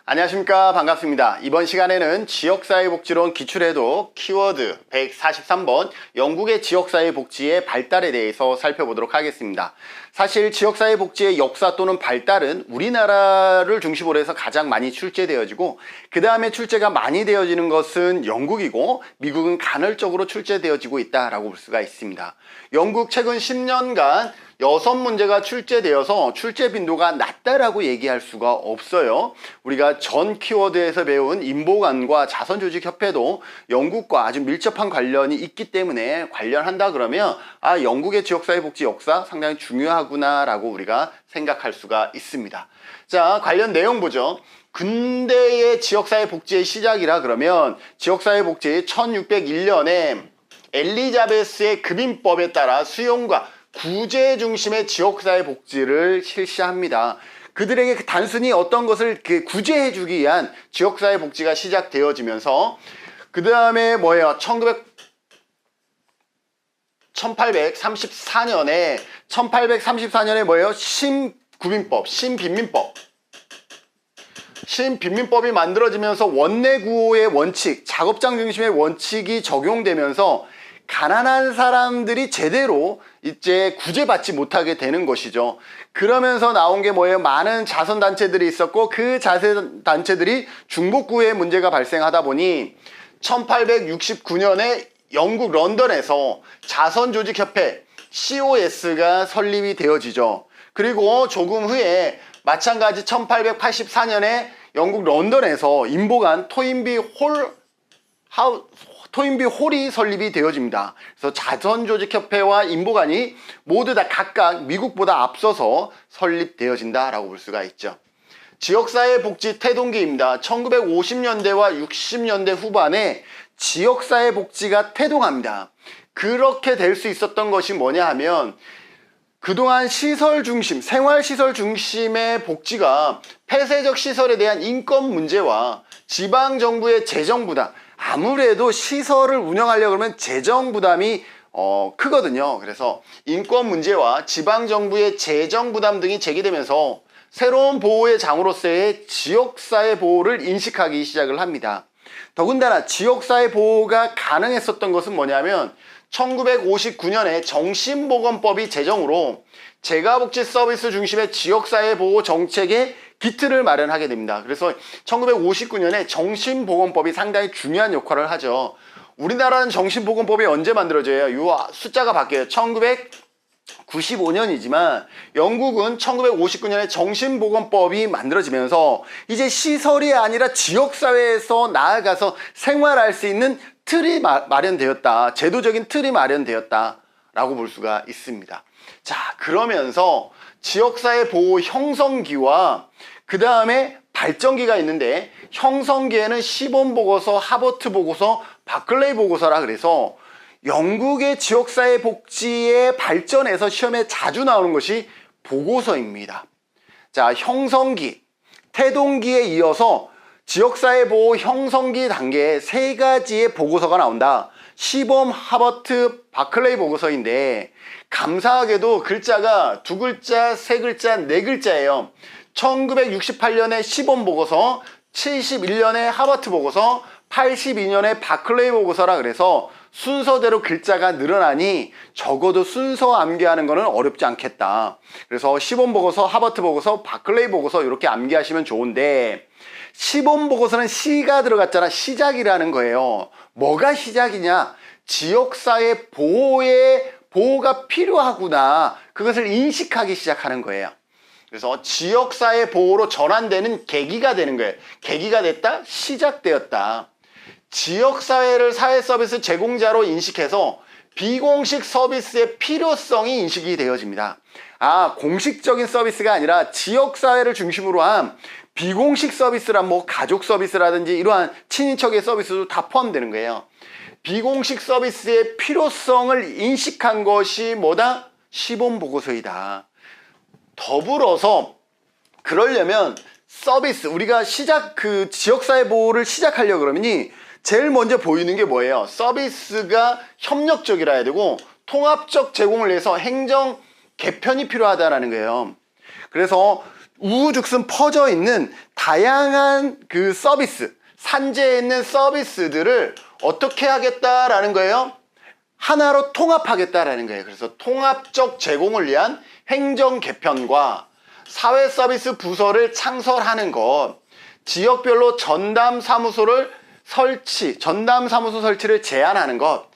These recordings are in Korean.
안녕하십니까, 반갑습니다. 이번 시간에는 지역사회복지론 기출해독 키워드 143번 영국의 지역사회복지의 발달에 대해서 살펴보도록 하겠습니다. 사실 지역사회복지의 역사 또는 발달은 우리나라를 중심으로 해서 가장 많이 출제되어지고 그 다음에 출제가 많이 되어지는 것은 영국이고 미국은 간헐적으로 출제되어지고 있다라고 볼 수가 있습니다. 영국 최근 10년간 6문제가 출제되어서 출제 빈도가 낮다라고 얘기할 수가 없어요. 우리가 전 키워드에서 배운 인보관과 자선조직협회도 영국과 아주 밀접한 관련이 있기 때문에 관련한다 그러면 영국의 지역사회복지 역사 상당히 중요하구나 라고 우리가 생각할 수가 있습니다. 자, 관련 내용 보죠. 근대의 지역사회복지의 시작이라 그러면 지역사회복지의 1601년에 엘리자베스의 급인법에 따라 수용과 구제 중심의 지역사회 복지를 실시합니다. 그들에게 단순히 어떤 것을 구제해 주기 위한 지역사회 복지가 시작되어지면서 그 다음에 1834년에 뭐예요? 신구민법, 신빈민법이 만들어지면서 원내구호의 원칙, 작업장 중심의 원칙이 적용되면서 가난한 사람들이 제대로 이제 구제받지 못하게 되는 것이죠. 그러면서 나온 게 뭐예요? 많은 자선단체들이 있었고 그 자선단체들이 중복구의 문제가 발생하다 보니 1869년에 영국 런던에서 자선조직협회 COS가 설립이 되어지죠. 그리고 조금 후에 마찬가지 1884년에 영국 런던에서 인보관 토인비 홀이 설립이 되어집니다. 그래서 자선조직협회와 인보관이 모두 다 각각 미국보다 앞서서 설립되어진다라고 볼 수가 있죠. 지역사회복지 태동기입니다. 1950년대와 60년대 후반에 지역사회복지가 태동합니다. 그렇게 될 수 있었던 것이 뭐냐 하면 그동안 시설 중심, 생활시설 중심의 복지가 폐쇄적 시설에 대한 인권 문제와 지방정부의 재정 부담, 아무래도 시설을 운영하려고 하면 재정 부담이 크거든요. 그래서 인권 문제와 지방정부의 재정 부담 등이 제기되면서 새로운 보호의 장으로서의 지역사회 보호를 인식하기 시작을 합니다. 더군다나 지역사회 보호가 가능했었던 것은 뭐냐면 1959년에 정신보건법이 제정으로 재가복지 서비스 중심의 지역사회 보호 정책의 기틀을 마련하게 됩니다. 그래서 1959년에 정신보건법이 상당히 중요한 역할을 하죠. 우리나라는 정신보건법이 언제 만들어져요? 이 숫자가 바뀌어요. 1995년이지만 영국은 1959년에 정신보건법이 만들어지면서 이제 시설이 아니라 지역사회에서 나아가서 생활할 수 있는 틀이 마련되었다. 제도적인 틀이 마련되었다 라고 볼 수가 있습니다. 자, 그러면서 지역사회 보호 형성기와 그 다음에 발전기가 있는데 형성기에는 시본보고서, 하버트 보고서, 바클레이 보고서라 그래서 영국의 지역사회 복지의 발전에서 시험에 자주 나오는 것이 보고서입니다. 자, 형성기, 태동기에 이어서 지역사회 보호 형성기 단계에 3가지의 보고서가 나온다. 시범, 하버트, 바클레이 보고서인데 감사하게도 글자가 2글자, 3글자, 4글자예요. 1968년에 시범 보고서, 71년에 하버트 보고서, 82년에 바클레이 보고서라 그래서 순서대로 글자가 늘어나니 적어도 순서 암기하는 거는 어렵지 않겠다. 그래서 시범 보고서, 하버트 보고서, 바클레이 보고서 이렇게 암기하시면 좋은데 시범 보고서는 시가 들어갔잖아. 시작이라는 거예요. 뭐가 시작이냐? 지역사회 보호가 필요하구나. 그것을 인식하기 시작하는 거예요. 그래서 지역사회 보호로 전환되는 계기가 되는 거예요. 계기가 됐다? 시작되었다. 지역사회를 사회서비스 제공자로 인식해서 비공식 서비스의 필요성이 인식이 되어집니다. 공식적인 서비스가 아니라 지역사회를 중심으로 한 비공식 서비스란 가족 서비스라든지 이러한 친인척의 서비스도 다 포함되는 거예요. 비공식 서비스의 필요성을 인식한 것이 뭐다? 시범보고서이다. 더불어서 그러려면 서비스, 우리가 지역사회 보호를 시작하려고 그러면 제일 먼저 보이는 게 뭐예요? 서비스가 협력적이라 해야 되고 통합적 제공을 위해서 행정 개편이 필요하다는 거예요. 그래서 우후죽순 퍼져 있는 다양한 그 서비스, 산재에 있는 서비스들을 어떻게 하겠다라는 거예요? 하나로 통합하겠다라는 거예요. 그래서 통합적 제공을 위한 행정 개편과 사회 서비스 부서를 창설하는 것, 지역별로 전담 사무소 설치를 제한하는 것,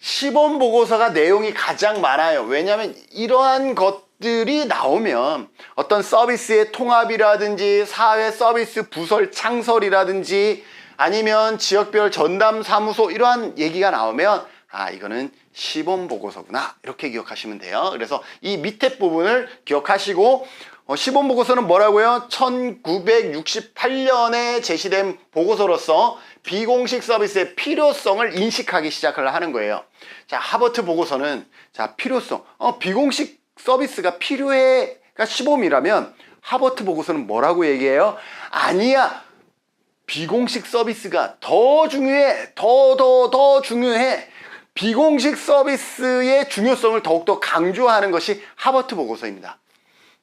시범 보고서가 내용이 가장 많아요. 왜냐하면 이러한 것들이 나오면 어떤 서비스의 통합이라든지 사회 서비스 부서 창설이라든지 아니면 지역별 전담 사무소 이러한 얘기가 나오면 아, 이거는 시범 보고서구나 이렇게 기억하시면 돼요. 그래서 이 밑에 부분을 기억하시고 시범 보고서는 뭐라고요? 1968년에 제시된 보고서로서 비공식 서비스의 필요성을 인식하기 시작을 하는 거예요. 자, 하버트 보고서는 자, 필요성. 비공식 서비스가 필요해가 시범이라면 하버트 보고서는 뭐라고 얘기해요? 아니야. 비공식 서비스가 더 중요해. 더 중요해. 비공식 서비스의 중요성을 더욱더 강조하는 것이 하버트 보고서입니다.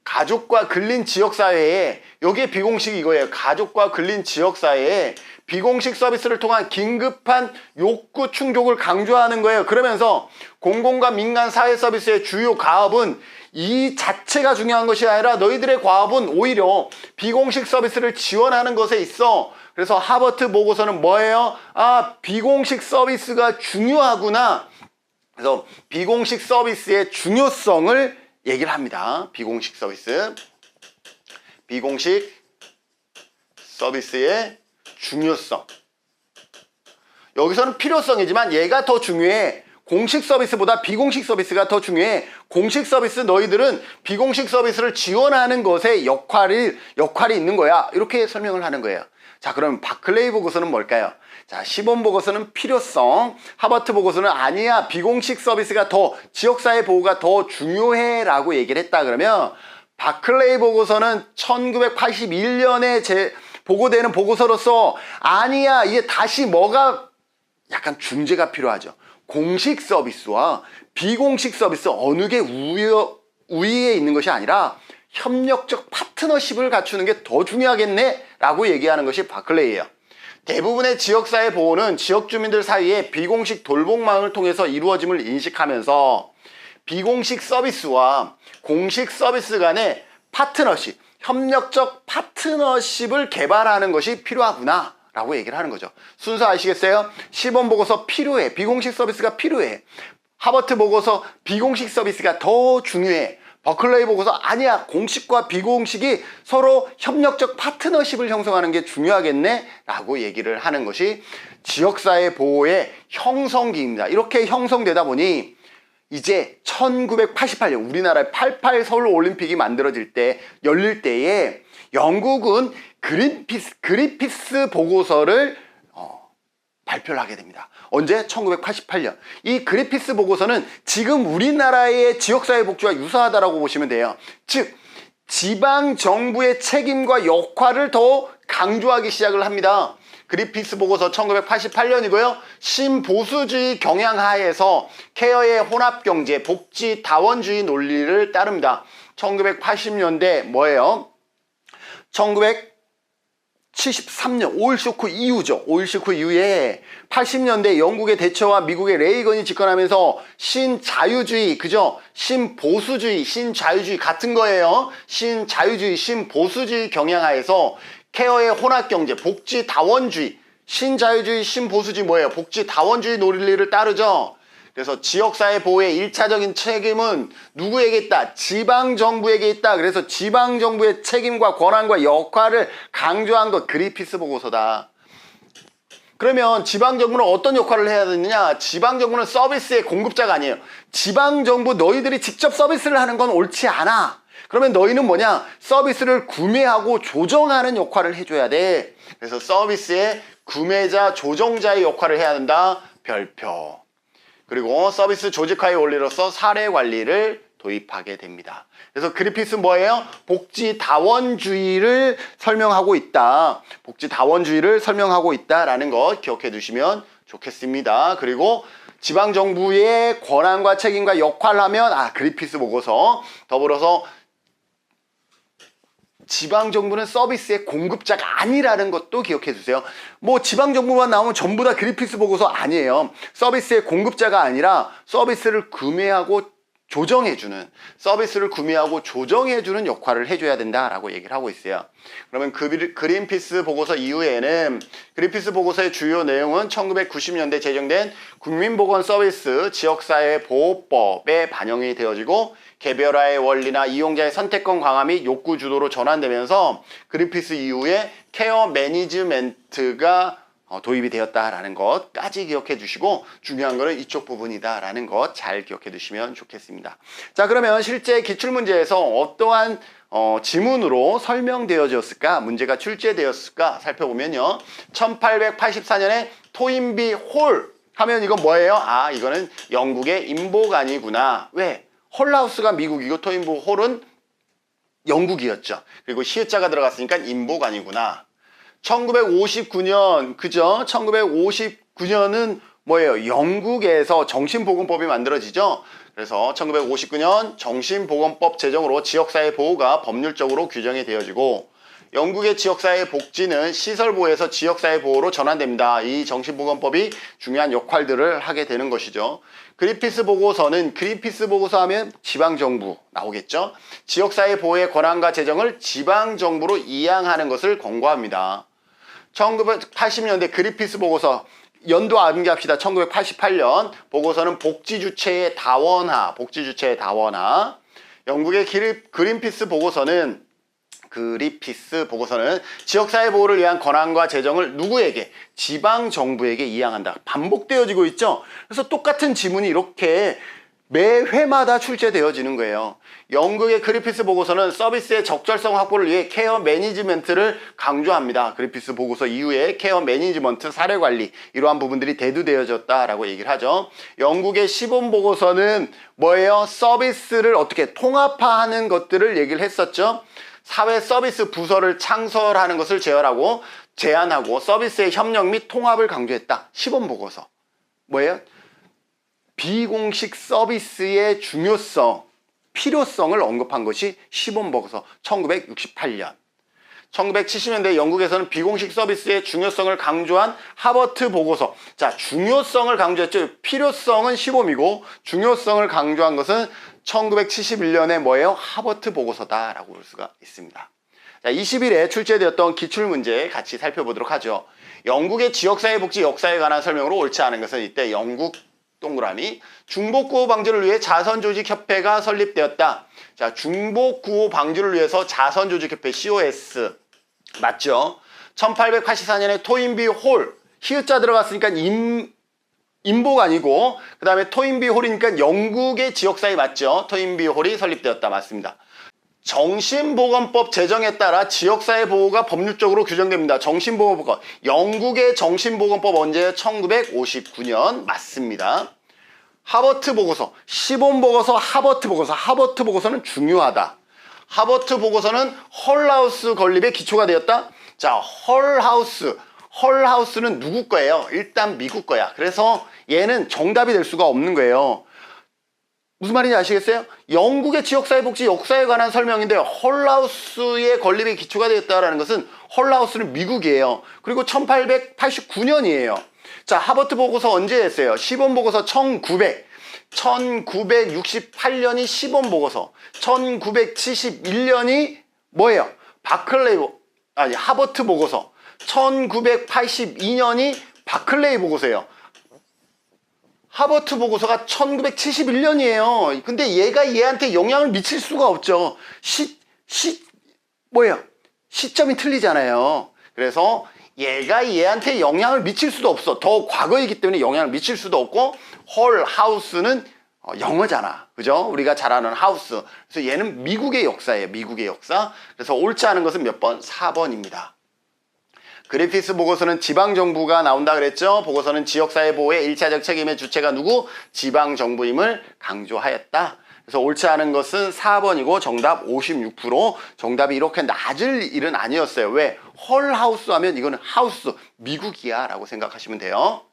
가족과 근린 지역사회에, 여기에 비공식이 이거예요. 가족과 근린 지역사회에 비공식 서비스를 통한 긴급한 욕구 충족을 강조하는 거예요. 그러면서 공공과 민간 사회 서비스의 주요 과업은 이 자체가 중요한 것이 아니라 너희들의 과업은 오히려 비공식 서비스를 지원하는 것에 있어. 그래서 하버트 보고서는 뭐예요? 아, 비공식 서비스가 중요하구나. 그래서 비공식 서비스의 중요성을 얘기를 합니다. 비공식 서비스의 중요성. 여기서는 필요성이지만 얘가 더 중요해. 공식 서비스보다 비공식 서비스가 더 중요해. 공식 서비스 너희들은 비공식 서비스를 지원하는 것에 역할이 있는 거야. 이렇게 설명을 하는 거예요. 자, 그럼 바클레이 보고서는 뭘까요? 자, 시범 보고서는 필요성, 하버트 보고서는 아니야, 비공식 서비스가 더, 지역사회 보호가 더 중요해 라고 얘기를 했다 그러면 바클레이 보고서는 1981년에 보고되는 보고서로서 아니야, 이게 다시 뭐가 약간 중재가 필요하죠. 공식 서비스와 비공식 서비스 어느 게 우위에 있는 것이 아니라 협력적 파트너십을 갖추는 게 더 중요하겠네 라고 얘기하는 것이 바클레이예요. 대부분의 지역사회 보호는 지역 주민들 사이에 비공식 돌봄망을 통해서 이루어짐을 인식하면서 비공식 서비스와 공식 서비스 간의 파트너십, 협력적 파트너십을 개발하는 것이 필요하구나 라고 얘기를 하는 거죠. 순서 아시겠어요? 시범 보고서 필요해. 비공식 서비스가 필요해. 하버트 보고서 비공식 서비스가 더 중요해. 버클레이 보고서 아니야, 공식과 비공식이 서로 협력적 파트너십을 형성하는 게 중요하겠네 라고 얘기를 하는 것이 지역사회 보호의 형성기입니다. 이렇게 형성되다 보니 이제 1988년 우리나라의 88 서울올림픽이 열릴 때에 영국은 그리피스 보고서를 발표를 하게 됩니다. 언제? 1988년. 이 그리피스 보고서는 지금 우리나라의 지역사회 복지와 유사하다라고 보시면 돼요. 즉, 지방정부의 책임과 역할을 더 강조하기 시작을 합니다. 그리피스 보고서 1988년이고요. 신보수주의 경향하에서 케어의 혼합경제, 복지, 다원주의 논리를 따릅니다. 1980년대 뭐예요? 1973년 오일 쇼크 이후죠. 오일 쇼크 이후에 80년대 영국의 대처와 미국의 레이건이 집권하면서 신자유주의, 그죠? 신보수주의, 신자유주의 같은 거예요. 신자유주의, 신보수주의 경향하에서 케어의 혼합경제, 복지 다원주의, 신자유주의, 신보수주의 뭐예요? 복지 다원주의 논리를 따르죠. 그래서 지역사회 보호의 1차적인 책임은 누구에게 있다? 지방정부에게 있다. 그래서 지방정부의 책임과 권한과 역할을 강조한 것 그리피스 보고서다. 그러면 지방정부는 어떤 역할을 해야 되느냐? 지방정부는 서비스의 공급자가 아니에요. 지방정부 너희들이 직접 서비스를 하는 건 옳지 않아. 그러면 너희는 뭐냐? 서비스를 구매하고 조정하는 역할을 해줘야 돼. 그래서 서비스의 구매자, 조정자의 역할을 해야 된다. 별표. 그리고 서비스 조직화의 원리로서 사례 관리를 도입하게 됩니다. 그래서 그리피스 뭐예요? 복지 다원주의를 설명하고 있다. 복지 다원주의를 설명하고 있다라는 거 기억해 두시면 좋겠습니다. 그리고 지방정부의 권한과 책임과 역할을 하면 그리피스 보고서, 더불어서 지방정부는 서비스의 공급자가 아니라는 것도 기억해 두세요. 뭐 지방정부만 나오면 전부 다 그린피스 보고서 아니에요. 서비스의 공급자가 아니라 서비스를 구매하고 조정해주는, 서비스를 구매하고 조정해주는 역할을 해줘야 된다라고 얘기를 하고 있어요. 그러면 그린피스 보고서 이후에는, 그린피스 보고서의 주요 내용은 1990년대 제정된 국민보건서비스 지역사회보호법에 반영이 되어지고, 개별화의 원리나 이용자의 선택권 강화 및 욕구 주도로 전환되면서 그린피스 이후에 케어 매니지먼트가 도입이 되었다라는 것까지 기억해 주시고, 중요한 거는 이쪽 부분이다라는 것 잘 기억해 두시면 좋겠습니다. 자, 그러면 실제 기출문제에서 어떠한 지문으로 설명되어졌을까, 문제가 출제되었을까 살펴보면요. 1884년에 토인비 홀 하면 이건 뭐예요? 아, 이거는 영국의 인보관이구나. 왜? 홀하우스가 미국이고 토인비 홀은 영국이었죠. 그리고 시읒자가 들어갔으니까 인보관이구나. 1959년, 그죠? 1959년은 뭐예요? 영국에서 정신보건법이 만들어지죠? 그래서 1959년 정신보건법 제정으로 지역사회 보호가 법률적으로 규정이 되어지고, 영국의 지역사회 복지는 시설보호에서 지역사회 보호로 전환됩니다. 이 정신보건법이 중요한 역할들을 하게 되는 것이죠. 그린피스 보고서는, 그린피스 보고서 하면 지방정부 나오겠죠? 지역사회 보호의 권한과 재정을 지방정부로 이양하는 것을 권고합니다. 1980년대 그린피스 보고서, 연도 암기합시다. 1988년 보고서는 복지주체의 다원화, 복지주체의 다원화. 영국의 그린피스 보고서는, 지역사회 보호를 위한 권한과 재정을 누구에게? 지방정부에게 이양한다. 반복되어지고 있죠? 그래서 똑같은 지문이 이렇게 매 회마다 출제되어지는 거예요. 영국의 그린피스 보고서는 서비스의 적절성 확보를 위해 케어 매니지먼트를 강조합니다. 그린피스 보고서 이후에 케어 매니지먼트, 사례관리, 이러한 부분들이 대두되어졌다라고 얘기를 하죠. 영국의 시범 보고서는 뭐예요? 서비스를 어떻게 통합화하는 것들을 얘기를 했었죠. 사회 서비스 부서를 창설하는 것을 제안하고 서비스의 협력 및 통합을 강조했다. 시범 보고서. 뭐예요? 비공식 서비스의 중요성, 필요성을 언급한 것이 시범 보고서 1968년. 1970년대 영국에서는 비공식 서비스의 중요성을 강조한 하버트 보고서. 자, 중요성을 강조했죠. 필요성은 시범이고 중요성을 강조한 것은 1971년에 뭐예요? 하버트 보고서다라고 볼 수가 있습니다. 자, 20일에 출제되었던 기출문제 같이 살펴보도록 하죠. 영국의 지역사회 복지 역사에 관한 설명으로 옳지 않은 것은, 이때 영국 동그라미, 중복구호 방지를 위해 자선조직협회가 설립되었다. 자, 중복구호 방지를 위해서 자선조직협회 COS 맞죠? 1884년에 토인비 홀, 히읗자 들어갔으니까 인보가 아니고, 그 다음에 토인비 홀이니까 영국의 지역사회 맞죠? 토인비 홀이 설립되었다. 맞습니다. 정신보건법 제정에 따라 지역사회 보호가 법률적으로 규정됩니다. 정신보건법, 영국의 정신보건법 언제예요? 1959년 맞습니다. 하버트 보고서, 시범 보고서, 하버트 보고서. 하버트 보고서는 중요하다. 하버트 보고서는 홀하우스 건립의 기초가 되었다. 자, 홀하우스는 누구 거예요? 일단 미국 거야. 그래서 얘는 정답이 될 수가 없는 거예요. 무슨 말인지 아시겠어요? 영국의 지역사회 복지 역사에 관한 설명인데요. 홀하우스의 건립의 기초가 되었다는 것은, 홀하우스는 미국이에요. 그리고 1889년이에요. 자, 하버트 보고서 언제 했어요? 시범 보고서 1968년이 시범 보고서, 1971년이 뭐예요? 하버트 보고서, 1982년이 바클레이 보고서예요. 하버트 보고서가 1971년이에요. 근데 얘가 얘한테 영향을 미칠 수가 없죠. 시점이 틀리잖아요. 그래서 얘가 얘한테 영향을 미칠 수도 없어. 더 과거이기 때문에 영향을 미칠 수도 없고, 홀하우스는 영어잖아. 그죠? 우리가 잘 아는 하우스. 그래서 얘는 미국의 역사예요. 미국의 역사. 그래서 옳지 않은 것은 몇 번? 4번입니다. 그린피스 보고서는 지방정부가 나온다 그랬죠? 보고서는 지역사회 보호의 1차적 책임의 주체가 누구? 지방정부임을 강조하였다. 그래서 옳지 않은 것은 4번이고 정답 56%. 정답이 이렇게 낮을 일은 아니었어요. 왜? 홀하우스 하면 이거는 하우스, 미국이야 라고 생각하시면 돼요.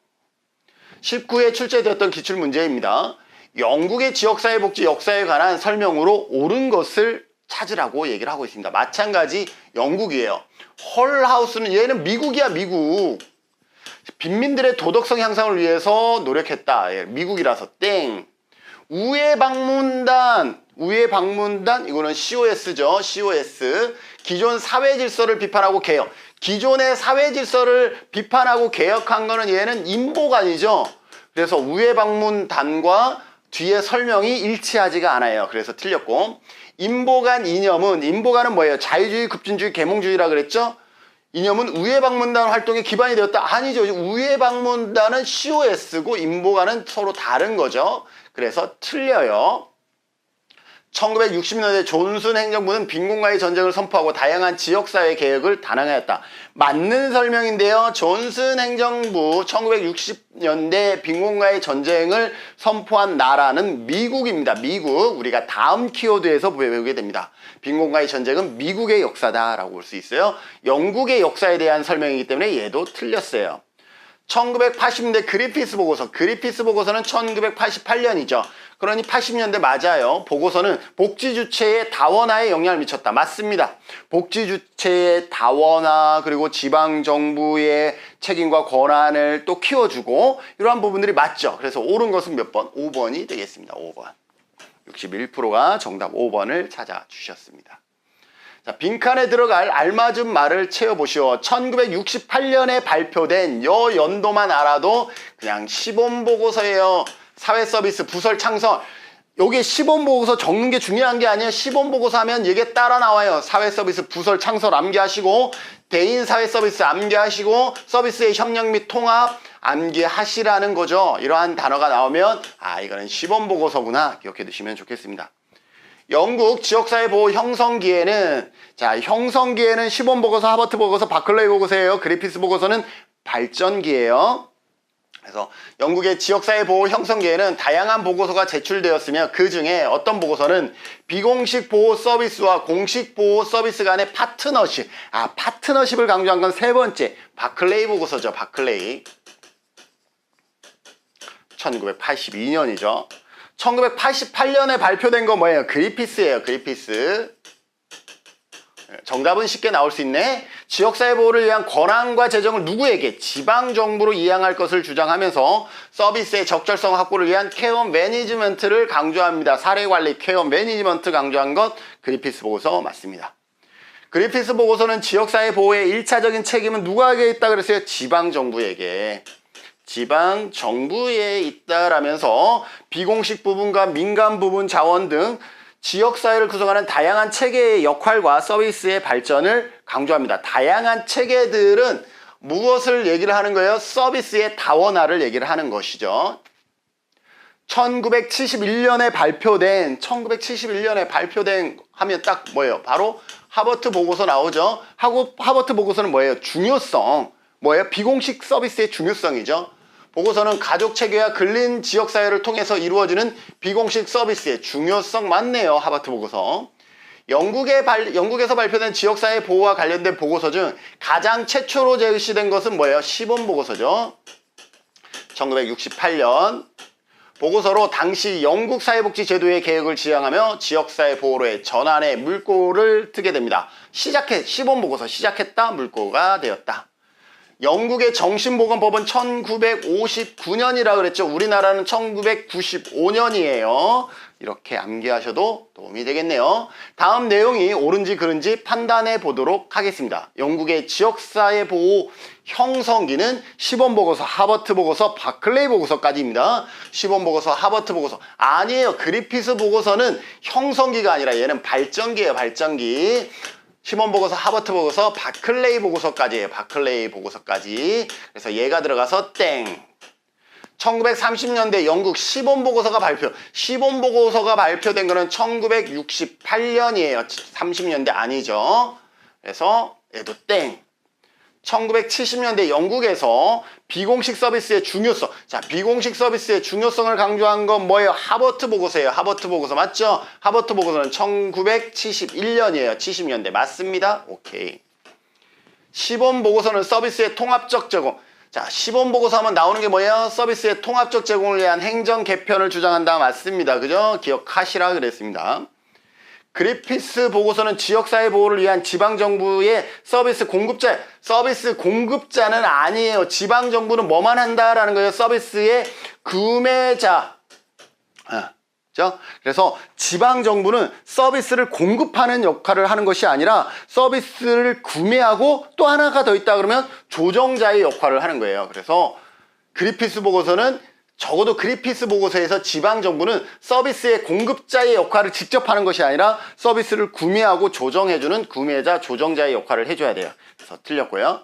19회 출제되었던 기출문제입니다. 영국의 지역사회 복지 역사에 관한 설명으로 옳은 것을 찾으라고 얘기를 하고 있습니다. 마찬가지 영국이에요. 헐하우스는 얘는 미국이야, 미국. 빈민들의 도덕성 향상을 위해서 노력했다. 예, 미국이라서 땡. 우회방문단 이거는 COS죠. COS. 기존 사회 질서를 비판하고 개혁. 기존의 사회 질서를 비판하고 개혁한 거는 얘는 인보관이죠. 그래서 우회방문단과 뒤에 설명이 일치하지가 않아요. 그래서 틀렸고. 인보관은 뭐예요? 자유주의, 급진주의, 계몽주의라 그랬죠? 이념은 우회방문단 활동의 기반이 되었다. 아니죠. 우회방문단은 COS고 인보관은 서로 다른 거죠. 그래서 틀려요. 1960년대 존슨 행정부는 빈곤과의 전쟁을 선포하고 다양한 지역사회 개혁을 단행하였다. 맞는 설명인데요. 존슨 행정부 1960년대 빈곤과의 전쟁을 선포한 나라는 미국입니다. 미국. 우리가 다음 키워드에서 배우게 됩니다. 빈곤과의 전쟁은 미국의 역사다라고 볼 수 있어요. 영국의 역사에 대한 설명이기 때문에 얘도 틀렸어요. 1980년대 그리피스 보고서는 1988년이죠. 그러니 80년대 맞아요. 보고서는 복지 주체의 다원화에 영향을 미쳤다. 맞습니다. 복지 주체의 다원화 그리고 지방 정부의 책임과 권한을 또 키워주고 이러한 부분들이 맞죠. 그래서 옳은 것은 몇 번? 5번이 되겠습니다. 5번. 61%가 정답 5번을 찾아주셨습니다. 자, 빈칸에 들어갈 알맞은 말을 채워보시오. 1968년에 발표된 요 연도만 알아도 그냥 시범보고서예요. 사회서비스 부설 창설. 여기 시범보고서 적는 게 중요한 게 아니에요. 시범보고서 하면 이게 따라 나와요. 사회서비스 부설 창설 암기하시고 대인 사회서비스 암기하시고 서비스의 협력 및 통합 암기하시라는 거죠. 이러한 단어가 나오면 이거는 시범보고서구나 기억해 두시면 좋겠습니다. 영국 지역사회 보호 형성기에는 형성기에는 시범보고서, 하버트 보고서, 바클레이 보고서예요. 그리피스 보고서는 발전기예요. 그래서 영국의 지역사회 보호 형성기에는 다양한 보고서가 제출되었으며 그 중에 어떤 보고서는 비공식 보호 서비스와 공식 보호 서비스 간의 파트너십. 파트너십을 강조한 건 세 번째 바클레이 보고서죠. 바클레이. 1982년이죠. 1988년에 발표된 거 뭐예요? 그리피스예요. 그리피스. 정답은 쉽게 나올 수 있네. 지역사회 보호를 위한 권한과 재정을 누구에게? 지방정부로 이양할 것을 주장하면서 서비스의 적절성 확보를 위한 케어 매니지먼트를 강조합니다. 사례관리 케어 매니지먼트 강조한 것 그리피스 보고서 맞습니다. 그리피스 보고서는 지역사회 보호의 1차적인 책임은 누구에게 있다 그랬어요? 지방정부에게. 지방정부에 있다라면서 비공식 부분과 민간 부분 자원 등 지역사회를 구성하는 다양한 체계의 역할과 서비스의 발전을 강조합니다. 다양한 체계들은 무엇을 얘기를 하는 거예요? 서비스의 다원화를 얘기를 하는 것이죠. 1971년에 발표된 하면 딱 뭐예요? 바로 하버트 보고서 나오죠. 하버트 보고서는 뭐예요? 중요성. 뭐예요? 비공식 서비스의 중요성이죠. 보고서는 가족체계와 근린 지역사회를 통해서 이루어지는 비공식 서비스의 중요성 맞네요. 하버트 보고서. 영국에서 발표된 지역사회 보호와 관련된 보고서 중 가장 최초로 제시된 것은 뭐예요? 시범보고서죠. 1968년 보고서로 당시 영국 사회복지 제도의 개혁을 지향하며 지역사회 보호로의 전환의 물꼬를 트게 됩니다. 시범보고서 시작했다, 물꼬가 되었다. 영국의 정신보건법은 1959년이라 그랬죠. 우리나라는 1995년이에요. 이렇게 암기하셔도 도움이 되겠네요. 다음 내용이 옳은지 그른지 판단해 보도록 하겠습니다. 영국의 지역사회 보호 형성기는 시범보고서, 하버트 보고서, 바클레이 보고서까지입니다. 시범보고서, 하버트 보고서. 아니에요. 그리피스 보고서는 형성기가 아니라 얘는 발전기예요. 발전기. 시범보고서, 하버트 보고서, 바클레이 보고서까지예요. 바클레이 보고서까지. 그래서 얘가 들어가서 땡. 1930년대 영국 시범보고서가 발표된 거는 1968년이에요. 30년대 아니죠. 그래서 얘도 땡. 1970년대 영국에서 비공식 서비스의 중요성. 자, 비공식 서비스의 중요성을 강조한 건 뭐예요? 하버트 보고서예요. 하버트 보고서 맞죠? 하버트 보고서는 1971년이에요. 70년대 맞습니다. 오케이. 시범 보고서는 서비스의 통합적 제공. 자, 시범 보고서 하면 나오는 게 뭐예요? 서비스의 통합적 제공을 위한 행정 개편을 주장한다. 맞습니다. 그죠? 기억하시라 그랬습니다. 그리피스 보고서는 지역사회 보호를 위한 지방정부의 서비스 공급자는 아니에요. 지방정부는 뭐만 한다라는 거예요. 서비스의 구매자. 그렇죠? 그래서 지방정부는 서비스를 공급하는 역할을 하는 것이 아니라 서비스를 구매하고 또 하나가 더 있다 그러면 조정자의 역할을 하는 거예요. 그래서 그리피스 보고서는 적어도 그리피스 보고서에서 지방정부는 서비스의 공급자의 역할을 직접 하는 것이 아니라 서비스를 구매하고 조정해주는 구매자, 조정자의 역할을 해줘야 돼요. 그래서 틀렸고요.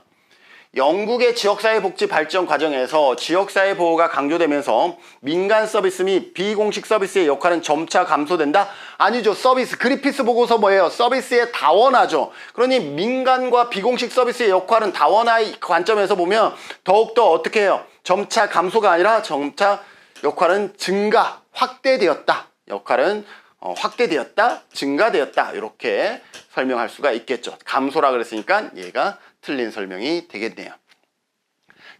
영국의 지역사회 복지 발전 과정에서 지역사회 보호가 강조되면서 민간 서비스 및 비공식 서비스의 역할은 점차 감소된다? 아니죠. 서비스, 그리피스 보고서 뭐예요? 서비스의 다원화죠. 그러니 민간과 비공식 서비스의 역할은 다원화의 관점에서 보면 더욱더 어떻게 해요? 점차 감소가 아니라 점차 역할은 증가, 확대되었다. 역할은 확대되었다, 증가되었다. 이렇게 설명할 수가 있겠죠. 감소라 그랬으니까 얘가 틀린 설명이 되겠네요.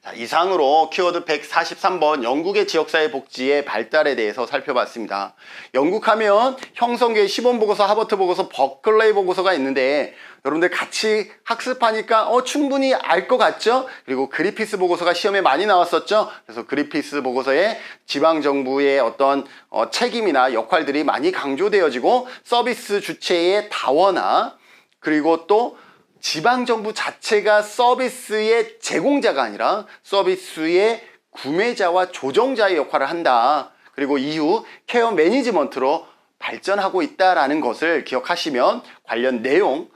자, 이상으로 키워드 143번 영국의 지역사회 복지의 발달에 대해서 살펴봤습니다. 영국 하면 형성계의 시본보고서, 하버트 보고서, 버클레이 보고서가 있는데 여러분들 같이 학습하니까 충분히 알 것 같죠? 그리고 그리피스 보고서가 시험에 많이 나왔었죠? 그래서 그리피스 보고서에 지방정부의 어떤 책임이나 역할들이 많이 강조되어지고 서비스 주체의 다원화, 그리고 또 지방정부 자체가 서비스의 제공자가 아니라 서비스의 구매자와 조정자의 역할을 한다. 그리고 이후 케어 매니지먼트로 발전하고 있다는 것을 기억하시면 관련 내용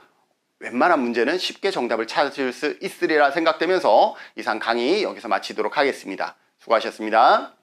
웬만한 문제는 쉽게 정답을 찾을 수 있으리라 생각되면서 이상 강의 여기서 마치도록 하겠습니다. 수고하셨습니다.